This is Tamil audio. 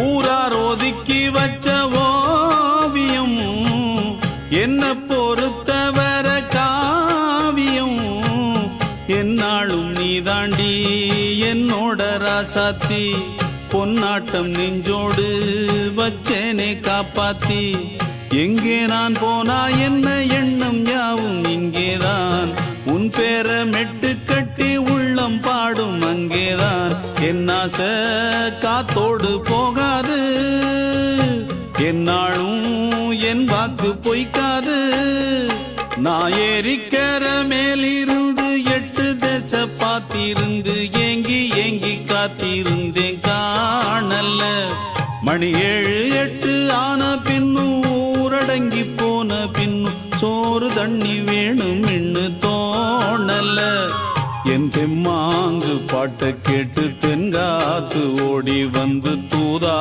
ஊரார் ஒதுக்கி வச்ச ஓவியம் என்ன பொறுத்தவர காவியம் என்னாலும் நீதாண்டி என்னோட ராசாத்தி பொன்னாட்டம் நெஞ்சோடு வச்சேனே காப்பாத்தி எங்கே நான் போனா என்ன எண்ணம் யாவும் இங்கேதான் உன் பேர மெட்டு கட்டி உள்ளம் பாடும் அங்கேதான் என் ஆசை காத்தோடு போகாது என்னாலும் என் வாக்கு பொய்க்காது நான் ஏறிக்கிற மேலிருந்து 8 தேச பாத்திருந்து ஏங்கி ஏங்கி காத்திருந்தேன் காணல்ல மணி 7 8 ஆன பின்னும் ஊரடங்கி போன பின்னும் சோறு தண்ணி வேணும் இன்னு தோணல என் தெம்மாங்கு பாட்டை கேட்டு தென்காத்து ஓடி வந்து தூதா